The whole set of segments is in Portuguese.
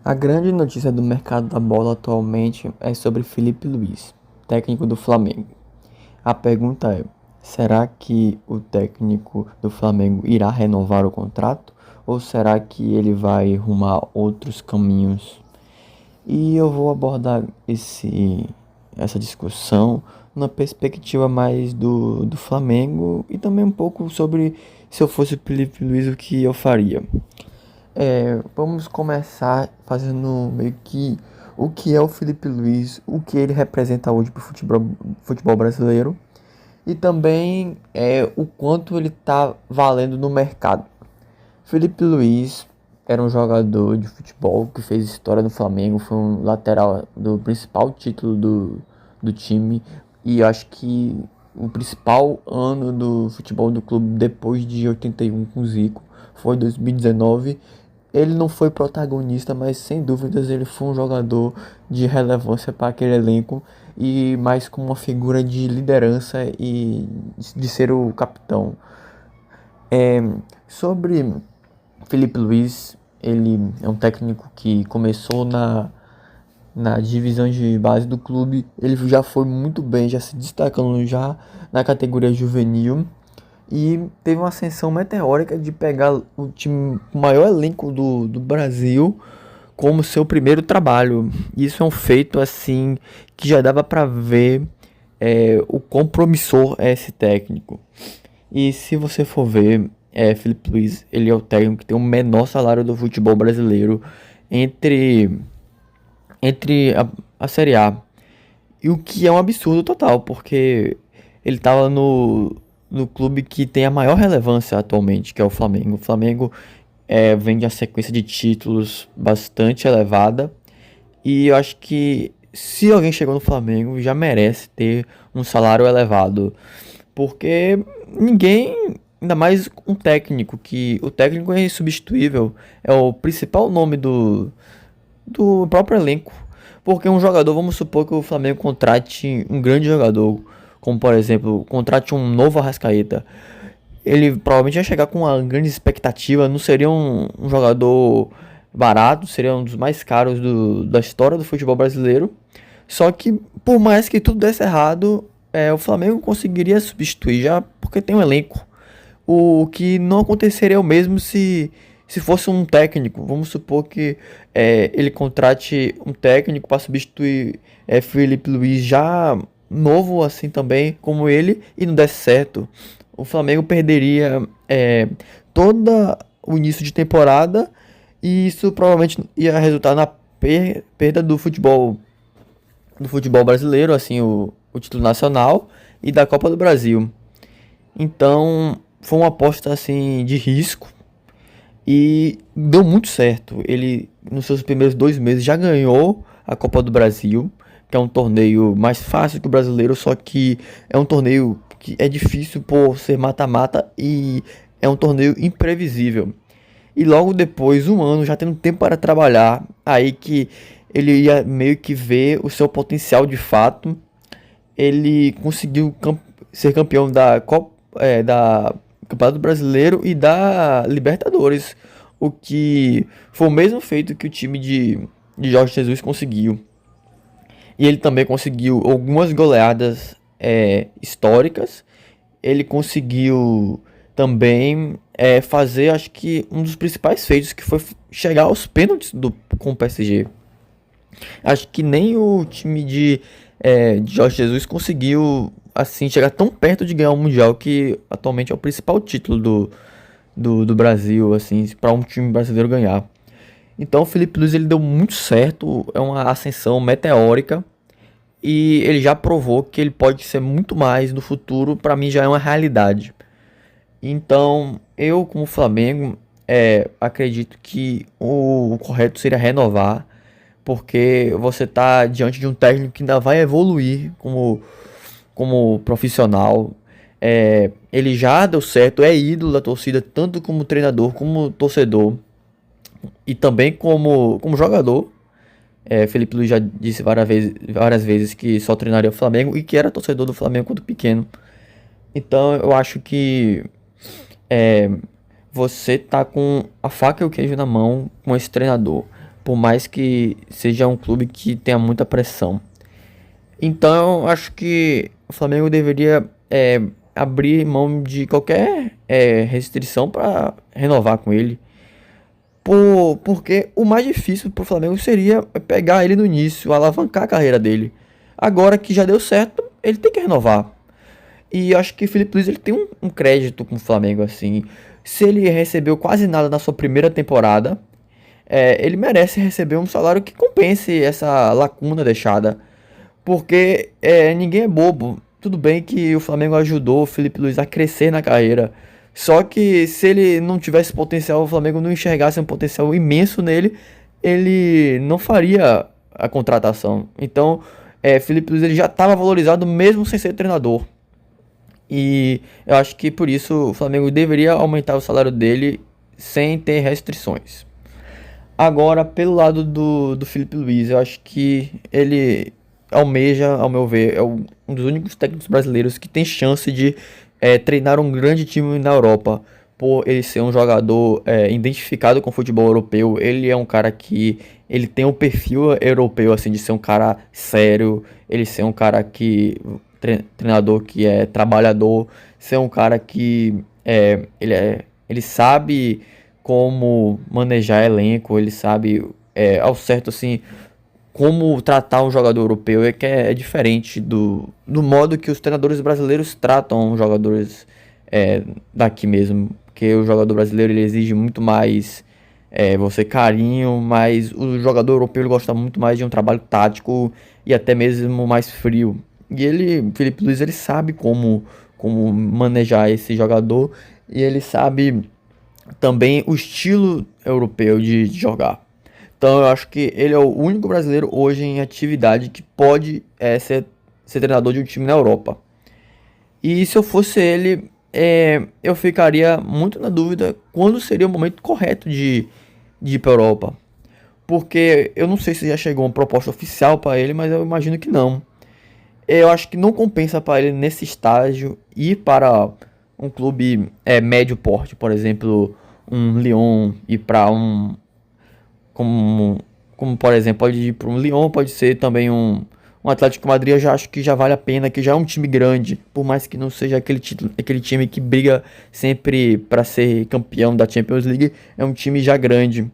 A grande notícia do mercado da bola atualmente é sobre Felipe Luiz, técnico do Flamengo. A pergunta é: será que o técnico do Flamengo irá renovar o contrato ou será que ele vai rumar outros caminhos? E eu vou abordar essa discussão na perspectiva mais do Flamengo e também um pouco sobre se eu fosse o Felipe Luiz o que eu faria. Vamos começar fazendo meio o que é o Felipe Luiz, o que ele representa hoje para o futebol brasileiro e também o quanto ele está valendo no mercado. Felipe Luiz era um jogador de futebol que fez história no Flamengo, foi um lateral do principal título do time e eu acho que o principal ano do futebol do clube depois de 81 com o Zico foi 2019. Ele não foi protagonista, mas sem dúvidas ele foi um jogador de relevância para aquele elenco e mais como uma figura de liderança e de ser o capitão. Sobre Felipe Luiz, ele é um técnico que começou na divisão de base do clube. Ele já foi muito bem, já se destacando já na categoria juvenil. E teve uma ascensão meteórica de pegar o time, o maior elenco do Brasil como seu primeiro trabalho. Isso é um feito assim que já dava para ver o quão promissor é esse técnico. E se você for ver, Felipe Luiz, ele é o técnico que tem o menor salário do futebol brasileiro entre, entre a Série A. E o que é um absurdo total, porque ele estava no clube que tem a maior relevância atualmente, que é o Flamengo. O Flamengo vem de uma sequência de títulos bastante elevada. E eu acho que se alguém chegou no Flamengo, já merece ter um salário elevado. Porque ninguém, ainda mais um técnico, que o técnico é insubstituível, é o principal nome do próprio elenco. Porque um jogador, vamos supor que o Flamengo contrate um grande jogador, como por exemplo, contrate um novo Arrascaeta. Ele provavelmente vai chegar com uma grande expectativa, não seria um jogador barato, seria um dos mais caros da história do futebol brasileiro. Só que, por mais que tudo desse errado, o Flamengo conseguiria substituir já, porque tem um elenco. O que não aconteceria o mesmo se fosse um técnico. Vamos supor que ele contrate um técnico para substituir Felipe Luiz já novo assim também como ele e não desse certo. O Flamengo perderia todo o início de temporada e isso provavelmente ia resultar na perda do futebol brasileiro, assim, o título nacional e da Copa do Brasil. Então, foi uma aposta assim de risco e deu muito certo. Ele, nos seus primeiros 2 meses, já ganhou a Copa do Brasil, que é um torneio mais fácil que o brasileiro, só que é um torneio que é difícil por ser mata-mata e é um torneio imprevisível. E logo depois, um ano, já tendo tempo para trabalhar, aí que ele ia meio que ver o seu potencial de fato. Ele conseguiu ser campeão da Campeonato Brasileiro e da Libertadores, o que foi o mesmo feito que o time de Jorge Jesus conseguiu. E ele também conseguiu algumas goleadas históricas. Ele conseguiu também fazer, acho que um dos principais feitos, que foi chegar aos pênaltis com o PSG. Acho que nem o time de Jorge Jesus conseguiu assim chegar tão perto de ganhar o Mundial, que atualmente é o principal título do Brasil, assim, para um time brasileiro ganhar. Então o Felipe Luiz ele deu muito certo, é uma ascensão meteórica e ele já provou que ele pode ser muito mais no futuro. Para mim já é uma realidade. Então eu, como Flamengo, acredito que o correto seria renovar, porque você está diante de um técnico que ainda vai evoluir como profissional. Ele já deu certo, é ídolo da torcida, tanto como treinador como torcedor e também como jogador. Felipe Luiz já disse várias vezes que só treinaria o Flamengo e que era torcedor do Flamengo quando pequeno. Então eu acho que você tá com a faca e o queijo na mão com esse treinador. por mais que seja um clube que tenha muita pressão. Então, eu acho que o Flamengo deveria abrir mão de qualquer restrição para renovar com ele. Porque o mais difícil pro Flamengo seria pegar ele no início, alavancar a carreira dele. Agora que já deu certo, ele tem que renovar. E eu acho que o Felipe Luiz ele tem um crédito com o Flamengo, assim. Se ele recebeu quase nada na sua primeira temporada, ele merece receber um salário que compense essa lacuna deixada. Porque ninguém é bobo. Tudo bem que o Flamengo ajudou o Felipe Luiz a crescer na carreira. Só que se ele não tivesse potencial, o Flamengo não enxergasse um potencial imenso nele, ele não faria a contratação. Então, Felipe Luiz ele já estava valorizado mesmo sem ser treinador. E eu acho que por isso o Flamengo deveria aumentar o salário dele sem ter restrições. Agora, pelo lado do Felipe Luiz, eu acho que ele almeja, ao meu ver, um dos únicos técnicos brasileiros que tem chance de treinar um grande time na Europa. Por ele ser um jogador identificado com o futebol europeu, ele é um cara que ele tem um perfil europeu, assim, de ser um cara sério, ele ser um cara que treinador que é trabalhador, ser um cara que ele sabe como manejar elenco, ele sabe ao certo assim como tratar um jogador europeu, que é diferente do modo que os treinadores brasileiros tratam os jogadores daqui mesmo, porque o jogador brasileiro ele exige muito mais você carinho, mas o jogador europeu ele gosta muito mais de um trabalho tático e até mesmo mais frio. E ele, Felipe Luiz, ele sabe como manejar esse jogador e ele sabe também o estilo europeu de jogar. Então eu acho que ele é o único brasileiro hoje em atividade que pode ser treinador de um time na Europa. E se eu fosse ele, eu ficaria muito na dúvida quando seria o momento correto de ir para a Europa. Porque eu não sei se já chegou uma proposta oficial para ele, mas eu imagino que não. Eu acho que não compensa para ele nesse estágio ir para um clube médio porte, por exemplo, um Lyon, ir para como por exemplo, pode ir para um Lyon, pode ser também um Atlético Madrid. Eu já acho que já vale a pena, que já é um time grande, por mais que não seja aquele time que briga sempre para ser campeão da Champions League, é um time já grande.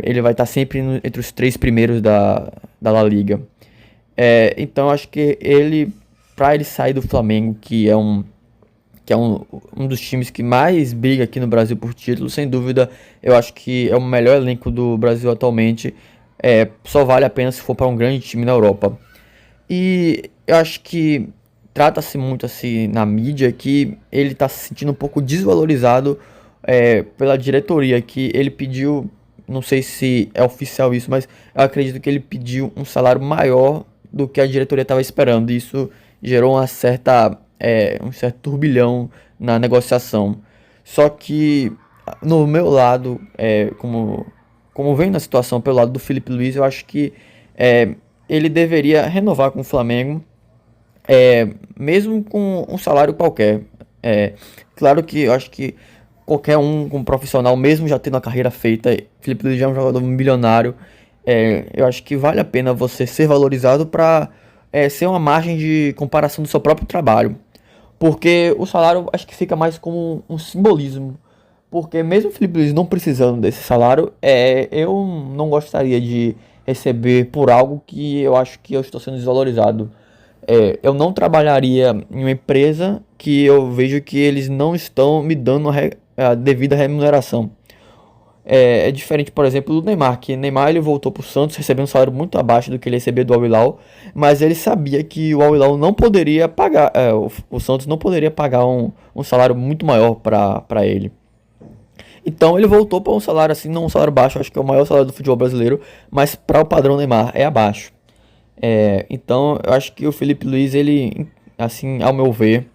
Ele vai estar sempre entre os 3 primeiros da La Liga. Então acho que para ele sair do Flamengo, que é um dos times que mais briga aqui no Brasil por título, sem dúvida, eu acho que é o melhor elenco do Brasil atualmente. Só vale a pena se for para um grande time na Europa. E eu acho que trata-se muito assim na mídia que ele está se sentindo um pouco desvalorizado pela diretoria, que ele pediu, não sei se é oficial isso, mas eu acredito que ele pediu um salário maior do que a diretoria estava esperando. E isso gerou um certo turbilhão na negociação. Só que no meu lado, como vem na situação pelo lado do Felipe Luiz, eu acho que ele deveria renovar com o Flamengo, mesmo com um salário qualquer. Claro que eu acho que qualquer um profissional, mesmo já tendo a carreira feita, Felipe Luiz já é um jogador milionário. Eu acho que vale a pena você ser valorizado para ser uma margem de comparação do seu próprio trabalho. Porque o salário acho que fica mais como um simbolismo. Porque mesmo o Felipe Luiz não precisando desse salário, eu não gostaria de receber por algo que eu acho que eu estou sendo desvalorizado. Eu não trabalharia em uma empresa que eu vejo que eles não estão me dando a devida remuneração. É diferente, por exemplo, do Neymar, que Neymar ele voltou para o Santos recebendo um salário muito abaixo do que ele recebia do Al Hilal, mas ele sabia que o Al Hilal não poderia pagar, o Santos não poderia pagar um salário muito maior para ele. Então ele voltou para um salário assim, não um salário baixo, acho que é o maior salário do futebol brasileiro, mas para o padrão Neymar é abaixo. Então eu acho que o Felipe Luiz, ele, assim, ao meu ver,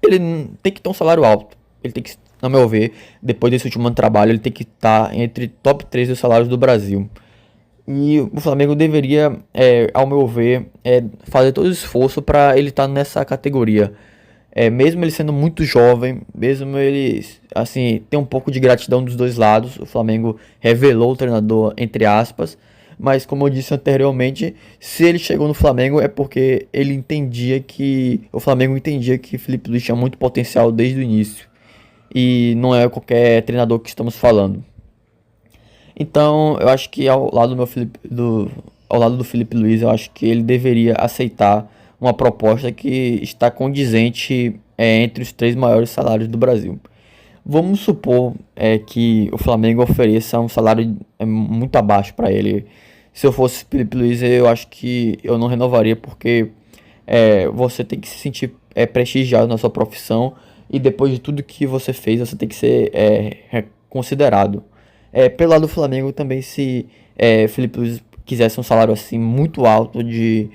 ele tem que ter um salário alto. Ele tem que, ao meu ver, depois desse último ano de trabalho, ele tem que estar entre top 3 dos salários do Brasil. E o Flamengo deveria, ao meu ver, fazer todo o esforço para ele estar nessa categoria. Mesmo ele sendo muito jovem, mesmo ele, assim, tem um pouco de gratidão dos dois lados. O Flamengo revelou o treinador, entre aspas, mas como eu disse anteriormente, se ele chegou no Flamengo é porque ele entendia que o Flamengo entendia que Felipe Luiz tinha muito potencial desde o início. E não é qualquer treinador que estamos falando. Então, eu acho que ao lado do Felipe Luiz, eu acho que ele deveria aceitar uma proposta que está condizente entre os três maiores salários do Brasil. Vamos supor que o Flamengo ofereça um salário muito abaixo para ele. Se eu fosse Felipe Luiz, eu acho que eu não renovaria, porque você tem que se sentir prestigiado na sua profissão, e depois de tudo que você fez, você tem que ser considerado. Pelo lado do Flamengo também, se Felipe Luiz quisesse um salário assim muito alto, de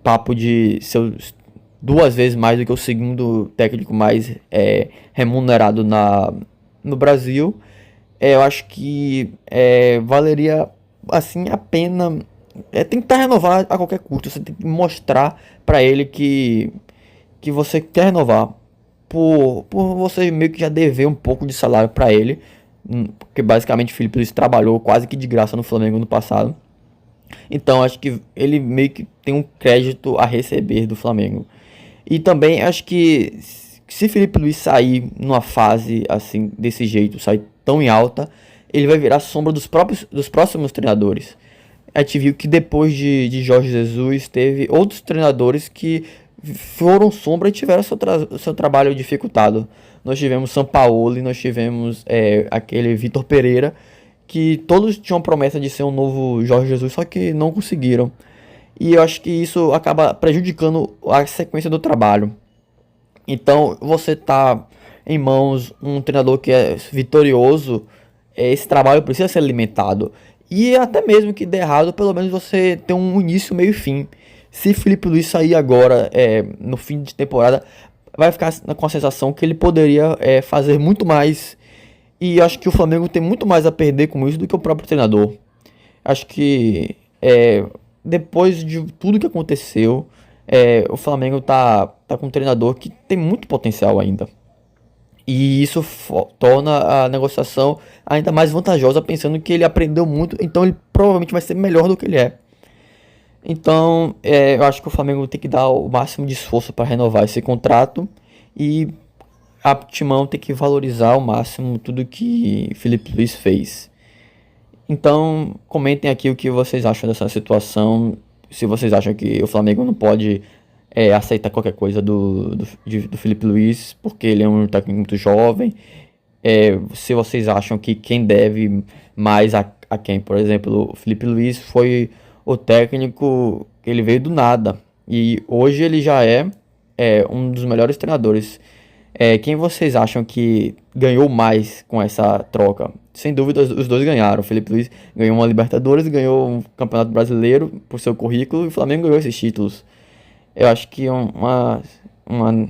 papo de seus duas vezes mais do que o segundo técnico mais remunerado no Brasil, eu acho que valeria assim a pena tentar renovar a qualquer custo. Você tem que mostrar para ele que você quer renovar, por você meio que já dever um pouco de salário para ele, porque basicamente o Felipe Luiz trabalhou quase que de graça no Flamengo no passado. Então acho que ele meio que tem um crédito a receber do Flamengo. E também acho que se Felipe Luiz sair numa fase assim, desse jeito, sair tão em alta, ele vai virar sombra dos próximos treinadores. A gente viu que depois de Jorge Jesus, teve outros treinadores que foram sombra e tiveram seu trabalho dificultado. Nós tivemos Sampaoli, nós tivemos aquele Vitor Pereira, que todos tinham promessa de ser um novo Jorge Jesus, só que não conseguiram. E eu acho que isso acaba prejudicando a sequência do trabalho. Então, você tá em mãos um treinador que é vitorioso, esse trabalho precisa ser alimentado. E até mesmo que der errado, pelo menos você tem um início, meio e fim. Se Felipe Luiz sair agora, no fim de temporada, vai ficar com a sensação que ele poderia fazer muito mais. E acho que o Flamengo tem muito mais a perder com isso do que o próprio treinador. Acho que depois de tudo que aconteceu, o Flamengo tá com um treinador que tem muito potencial ainda. E isso torna a negociação ainda mais vantajosa, pensando que ele aprendeu muito, então ele provavelmente vai ser melhor do que ele é. Então, eu acho que o Flamengo tem que dar o máximo de esforço para renovar esse contrato, e a Timão tem que valorizar ao máximo tudo que Felipe Luiz fez. Então, comentem aqui o que vocês acham dessa situação. Se vocês acham que o Flamengo não pode aceitar qualquer coisa do Felipe Luiz, porque ele é um técnico muito jovem. Se vocês acham que quem deve mais a quem. Por exemplo, o Felipe Luiz foi o técnico que ele veio do nada, e hoje ele já é um dos melhores treinadores. Quem vocês acham que ganhou mais com essa troca? Sem dúvida, os dois ganharam. O Felipe Luiz ganhou uma Libertadores, ganhou um Campeonato Brasileiro por seu currículo, e o Flamengo ganhou esses títulos. Eu acho que é uma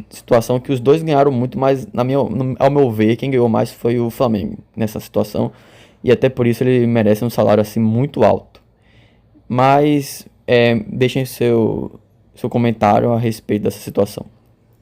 situação que os dois ganharam muito, mas ao meu ver, quem ganhou mais foi o Flamengo nessa situação. E até por isso ele merece um salário assim muito alto. Mas deixem seu comentário a respeito dessa situação.